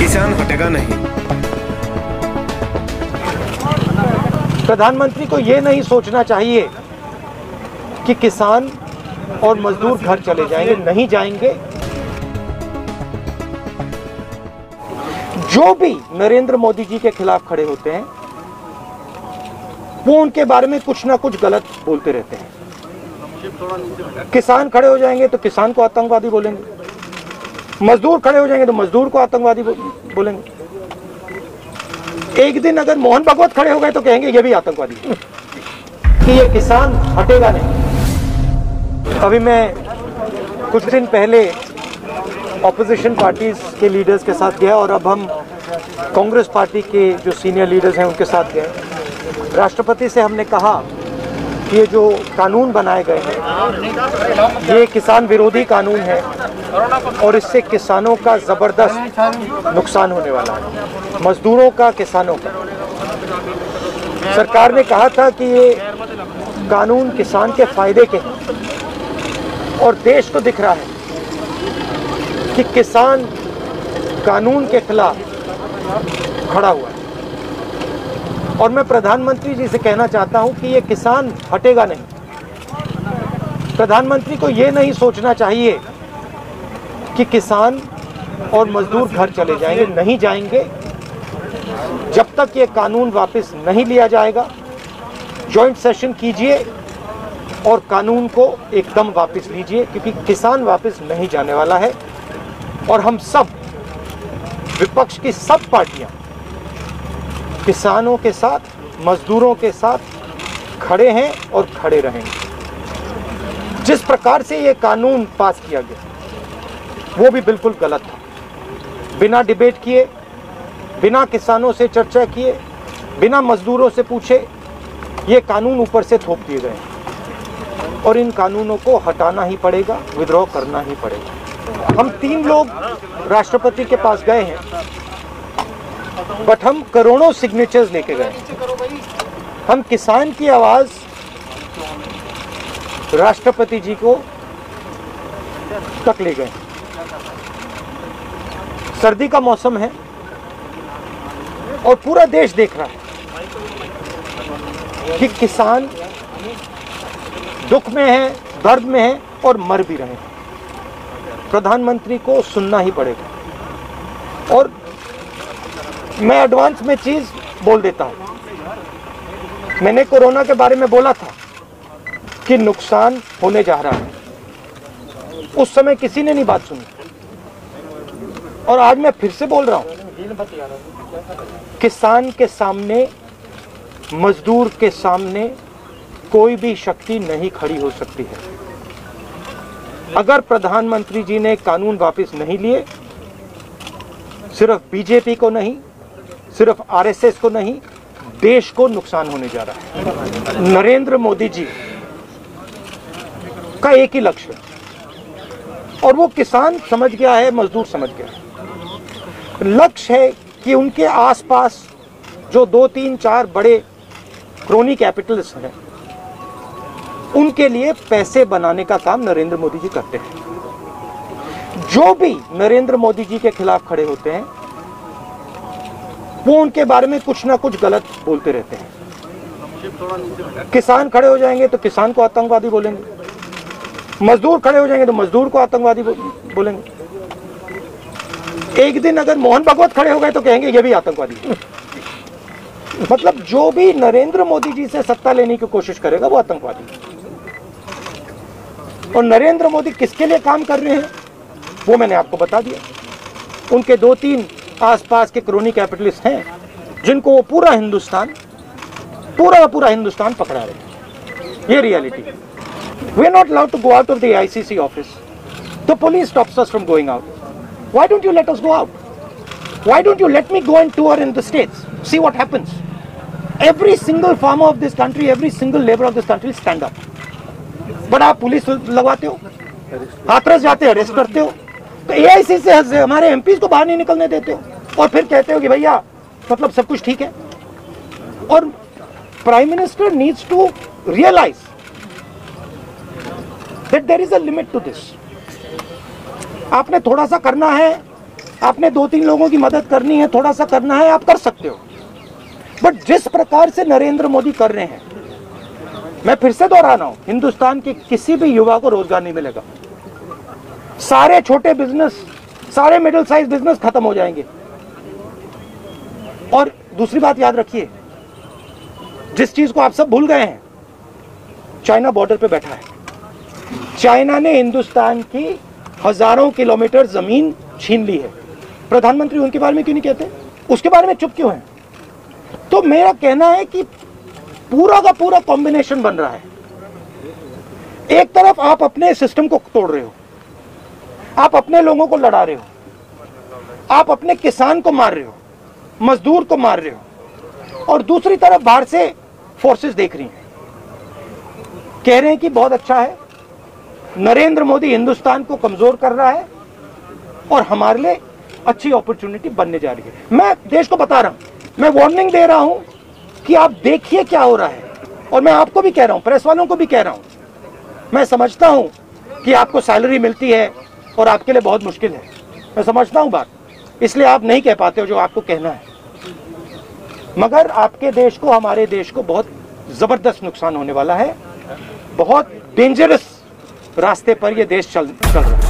किसान हटेगा नहीं। प्रधानमंत्री को ये नहीं सोचना चाहिए कि किसान और मजदूर घर चले जाएंगे, नहीं जाएंगे। जो भी नरेंद्र मोदी जी के खिलाफ खड़े होते हैं वो उनके बारे में कुछ ना कुछ गलत बोलते रहते हैं। किसान खड़े हो जाएंगे तो किसान को आतंकवादी बोलेंगे, मजदूर खड़े हो जाएंगे तो मजदूर को आतंकवादी बोलेंगे। एक दिन अगर मोहन भागवत खड़े हो गए तो कहेंगे ये भी आतंकवादी है। कि ये किसान हटेगा नहीं। अभी मैं कुछ दिन पहले ऑपोजिशन पार्टीज के लीडर्स के साथ गया और अब हम कांग्रेस पार्टी के जो सीनियर लीडर्स हैं उनके साथ गए। राष्ट्रपति से हमने कहा कि ये जो कानून बनाए गए हैं ये किसान विरोधी कानून है और इससे किसानों का ज़बरदस्त नुकसान होने वाला है, मजदूरों का, किसानों का। सरकार ने कहा था कि ये कानून किसान के फायदे के हैं और देश को दिख रहा है कि किसान कानून के खिलाफ खड़ा हुआ है। और मैं प्रधानमंत्री जी से कहना चाहता हूं कि ये किसान हटेगा नहीं। प्रधानमंत्री को ये नहीं सोचना चाहिए कि किसान और मजदूर घर चले जाएंगे, नहीं जाएंगे। जब तक ये कानून वापस नहीं लिया जाएगा, जॉइंट सेशन कीजिए और कानून को एकदम वापस लीजिए, क्योंकि किसान वापस नहीं जाने वाला है। और हम सब, विपक्ष की सब पार्टियां किसानों के साथ, मजदूरों के साथ खड़े हैं और खड़े रहेंगे। जिस प्रकार से ये कानून पास किया गया वो भी बिल्कुल गलत था। बिना डिबेट किए, बिना किसानों से चर्चा किए, बिना मजदूरों से पूछे ये कानून ऊपर से थोप दिए गए और इन कानूनों को हटाना ही पड़ेगा, विद्रॉ करना ही पड़ेगा। हम 3 लोग राष्ट्रपति के पास गए हैं, बट हम करोड़ों सिग्नेचर्स लेके गए। हम किसान की आवाज राष्ट्रपति जी को तक ले गए। सर्दी का मौसम है और पूरा देश देख रहा है कि किसान दुख में है, दर्द में है और मर भी रहे हैं। प्रधानमंत्री को सुनना ही पड़ेगा। और मैं एडवांस में चीज बोल देता हूं, मैंने कोरोना के बारे में बोला था कि नुकसान होने जा रहा है। उस समय किसी ने नहीं बात सुनी और आज मैं फिर से बोल रहा हूं, किसान के सामने, मजदूर के सामने कोई भी शक्ति नहीं खड़ी हो सकती है। अगर प्रधानमंत्री जी ने कानून वापस नहीं लिए, सिर्फ बीजेपी को नहीं, सिर्फ आरएसएस को नहीं, देश को नुकसान होने जा रहा है। नरेंद्र मोदी जी का एक ही लक्ष्य है और वो किसान समझ गया है, मजदूर समझ गया है। लक्ष्य है कि उनके आसपास जो 2, 3, 4 बड़े क्रोनी कैपिटल्स हैं उनके लिए पैसे बनाने का काम नरेंद्र मोदी जी करते हैं। जो भी नरेंद्र मोदी जी के खिलाफ खड़े होते हैं वो उनके बारे में कुछ ना कुछ गलत बोलते रहते हैं। किसान खड़े हो जाएंगे तो किसान को आतंकवादी बोलेंगे, मजदूर खड़े हो जाएंगे तो मजदूर को आतंकवादी बोलेंगे। एक दिन अगर मोहन भागवत खड़े हो गए तो कहेंगे ये भी आतंकवादी है। मतलब जो भी नरेंद्र मोदी जी से सत्ता लेने की कोशिश करेगा वो आतंकवादी है। और नरेंद्र मोदी किसके लिए काम कर रहे हैं वो मैंने आपको बता दिया। उनके 2-3 आसपास के क्रोनी कैपिटलिस्ट हैं जिनको वो पूरा हिंदुस्तान पकड़ा रहे हैं। ये रियलिटी है। We are not allowed to go out of the ICC office. The police stops us from going out. Why don't you let us go out? Why don't you let me go and tour in the states? See what happens. Every single farmer of this country, every single labor of this country will stand up. But आप police लगवाते हो, हाथरस जाते हो, arrest करते हो, तो AIC से हमारे एमपी को बाहर नहीं निकलने देते हो और फिर कहते हो कि भैया मतलब सब कुछ ठीक है। और prime minister needs to realise that there is a limit to this. आपने थोड़ा सा करना है आपने 2-3 लोगों की मदद करनी है, थोड़ा सा करना है, आप कर सकते हो। बट जिस प्रकार से नरेंद्र मोदी कर रहे हैं, मैं फिर से दोहरा रहा हूं, हिंदुस्तान के किसी भी युवा को रोजगार नहीं मिलेगा। सारे छोटे बिजनेस, सारे मिडिल साइज बिजनेस खत्म हो जाएंगे। और दूसरी बात याद रखिए, जिस चीज को आप सब भूल गए हैं, चाइना बॉर्डर पे बैठा है। चाइना ने हिंदुस्तान की हजारों किलोमीटर जमीन छीन ली है। प्रधानमंत्री उनके बारे में क्यों नहीं कहते? उसके बारे में चुप क्यों है? तो मेरा कहना है कि पूरा का पूरा कॉम्बिनेशन बन रहा है। एक तरफ आप अपने सिस्टम को तोड़ रहे हो, आप अपने लोगों को लड़ा रहे हो, आप अपने किसान को मार रहे हो, मजदूर को मार रहे हो, और दूसरी तरफ बाहर से फोर्सेस देख रही हैं, कह रहे हैं कि बहुत अच्छा है, नरेंद्र मोदी हिंदुस्तान को कमजोर कर रहा है और हमारे लिए अच्छी अपॉर्चुनिटी बनने जा रही है। मैं देश को बता रहा हूं, मैं वार्निंग दे रहा हूं कि आप देखिए क्या हो रहा है। और मैं आपको भी कह रहा हूं, प्रेस वालों को भी कह रहा हूं, मैं समझता हूं कि आपको सैलरी मिलती है और आपके लिए बहुत मुश्किल है, मैं समझता हूं बात, इसलिए आप नहीं कह पाते हो जो आपको कहना है। मगर आपके देश को, हमारे देश को बहुत जबरदस्त नुकसान होने वाला है। बहुत डेंजरस रास्ते पर यह देश चल रहा है।